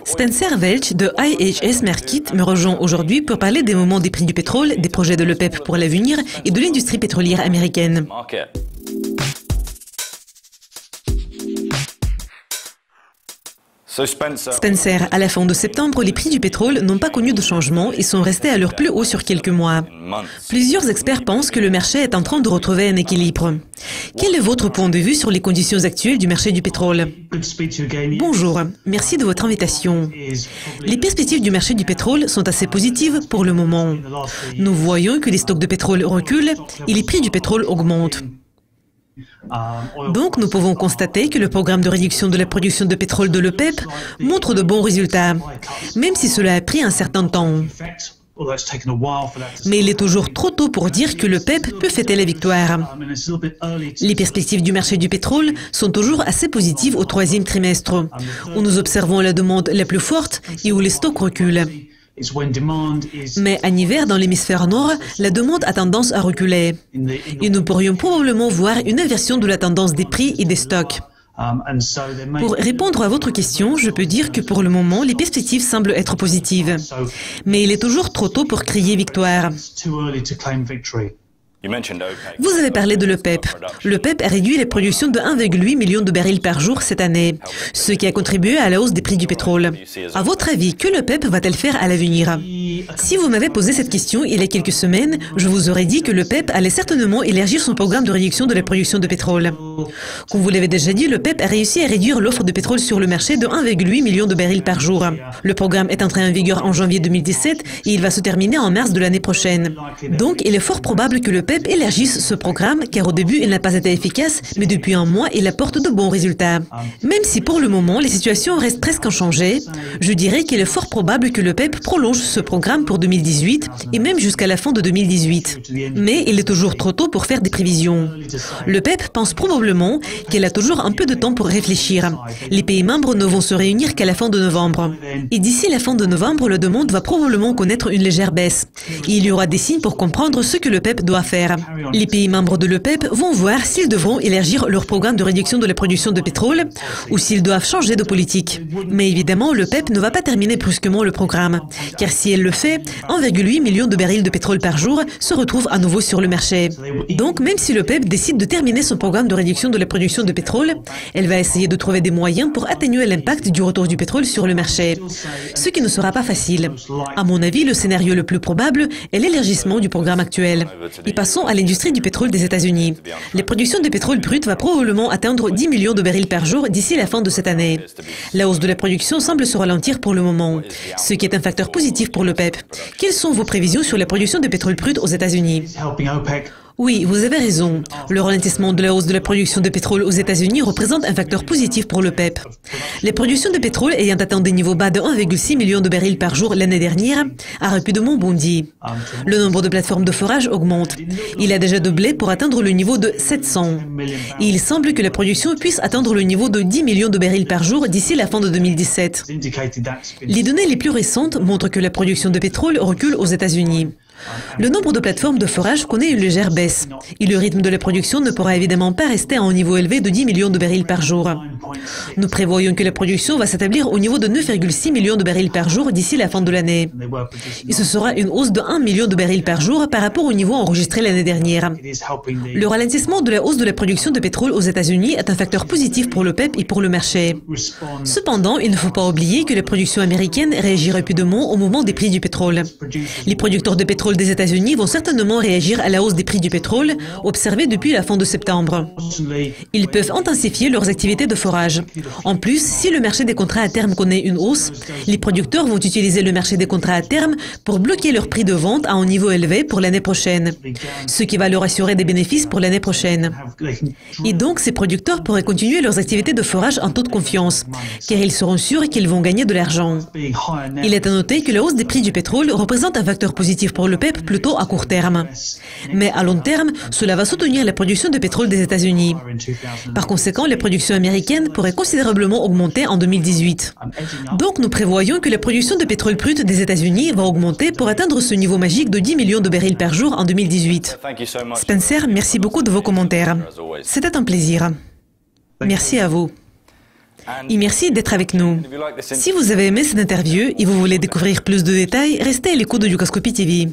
Spencer Welch de IHS Markit me rejoint aujourd'hui pour parler des moments des prix du pétrole, des projets de l'OPEP pour l'avenir et de l'industrie pétrolière américaine. Spencer, à la fin de septembre, les prix du pétrole n'ont pas connu de changement et sont restés à leur plus haut sur quelques mois. Plusieurs experts pensent que le marché est en train de retrouver un équilibre. Quel est votre point de vue sur les conditions actuelles du marché du pétrole? Bonjour, merci de votre invitation. Les perspectives du marché du pétrole sont assez positives pour le moment. Nous voyons que les stocks de pétrole reculent et les prix du pétrole augmentent. Donc, nous pouvons constater que le programme de réduction de la production de pétrole de l'OPEP montre de bons résultats, même si cela a pris un certain temps. Mais il est toujours trop tôt pour dire que l'OPEP peut fêter la victoire. Les perspectives du marché du pétrole sont toujours assez positives au troisième trimestre, où nous observons la demande la plus forte et où les stocks reculent. Mais en hiver, dans l'hémisphère nord, la demande a tendance à reculer. Et nous pourrions probablement voir une inversion de la tendance des prix et des stocks. Pour répondre à votre question, je peux dire que pour le moment, les perspectives semblent être positives. Mais il est toujours trop tôt pour crier victoire. Vous avez parlé de l'OPEP. L'OPEP a réduit les productions de 1,8 million de barils par jour cette année, ce qui a contribué à la hausse des prix du pétrole. À votre avis, que l'OPEP va-t-elle faire à l'avenir? Si vous m'avez posé cette question il y a quelques semaines, je vous aurais dit que l'OPEP allait certainement élargir son programme de réduction de la production de pétrole. Comme vous l'avez déjà dit, l'OPEP a réussi à réduire l'offre de pétrole sur le marché de 1,8 million de barils par jour. Le programme est entré en vigueur en janvier 2017 et il va se terminer en mars de l'année prochaine. Donc, il est fort probable que l'OPEP élargisse ce programme, car au début, il n'a pas été efficace, mais depuis un mois, il apporte de bons résultats. Même si pour le moment, les situations restent presque inchangées, je dirais qu'il est fort probable que l'OPEP prolonge ce programme pour 2018 et même jusqu'à la fin de 2018. Mais il est toujours trop tôt pour faire des prévisions. L'OPEP pense probablement qu'elle a toujours un peu de temps pour réfléchir. Les pays membres ne vont se réunir qu'à la fin de novembre. Et d'ici la fin de novembre, la demande va probablement connaître une légère baisse. Et il y aura des signes pour comprendre ce que l'OPEP doit faire. Les pays membres de l'OPEP vont voir s'ils devront élargir leur programme de réduction de la production de pétrole ou s'ils doivent changer de politique. Mais évidemment, l'OPEP ne va pas terminer brusquement le programme, car si elle le fait, 1,8 million de barils de pétrole par jour se retrouvent à nouveau sur le marché. Donc, même si l'OPEP décide de terminer son programme de réduction de la production de pétrole, elle va essayer de trouver des moyens pour atténuer l'impact du retour du pétrole sur le marché, ce qui ne sera pas facile. À mon avis, le scénario le plus probable est l'élargissement du programme actuel. Et passons à l'industrie du pétrole des États-Unis. Les productions de pétrole brut va probablement atteindre 10 millions de barils par jour d'ici la fin de cette année. La hausse de la production semble se ralentir pour le moment, ce qui est un facteur positif pour l'OPEP. Quelles sont vos prévisions sur la production de pétrole brut aux États-Unis? Oui, vous avez raison. Le ralentissement de la hausse de la production de pétrole aux États-Unis représente un facteur positif pour l'OPEP. Les productions de pétrole ayant atteint des niveaux bas de 1,6 million de barils par jour l'année dernière a rapidement bondi. Le nombre de plateformes de forage augmente. Il a déjà doublé pour atteindre le niveau de 700. Et il semble que la production puisse atteindre le niveau de 10 millions de barils par jour d'ici la fin de 2017. Les données les plus récentes montrent que la production de pétrole recule aux États-Unis. Le nombre de plateformes de forage connaît une légère baisse et le rythme de la production ne pourra évidemment pas rester à un niveau élevé de 10 millions de barils par jour. Nous prévoyons que la production va s'établir au niveau de 9,6 millions de barils par jour d'ici la fin de l'année. Et ce sera une hausse de 1 million de barils par jour par rapport au niveau enregistré l'année dernière. Le ralentissement de la hausse de la production de pétrole aux États-Unis est un facteur positif pour l'OPEP et pour le marché. Cependant, il ne faut pas oublier que la production américaine réagit rapidement au mouvement des prix du pétrole. Les producteurs de pétrole des États-Unis vont certainement réagir à la hausse des prix du pétrole observée depuis la fin de septembre. Ils peuvent intensifier leurs activités de forage. En plus, si le marché des contrats à terme connaît une hausse, les producteurs vont utiliser le marché des contrats à terme pour bloquer leur prix de vente à un niveau élevé pour l'année prochaine, ce qui va leur assurer des bénéfices pour l'année prochaine. Et donc, ces producteurs pourraient continuer leurs activités de forage en toute confiance, car ils seront sûrs qu'ils vont gagner de l'argent. Il est à noter que la hausse des prix du pétrole représente un facteur positif pour l'OPEP plutôt à court terme. Mais à long terme, cela va soutenir la production de pétrole des États-Unis. Par conséquent, la production américaine pourrait considérablement augmenter en 2018. Donc, nous prévoyons que la production de pétrole brut des États-Unis va augmenter pour atteindre ce niveau magique de 10 millions de barils par jour en 2018. Spencer, merci beaucoup de vos commentaires. C'était un plaisir. Merci à vous. Et merci d'être avec nous. Si vous avez aimé cette interview et vous voulez découvrir plus de détails, restez à l'écoute de Dukascopy TV.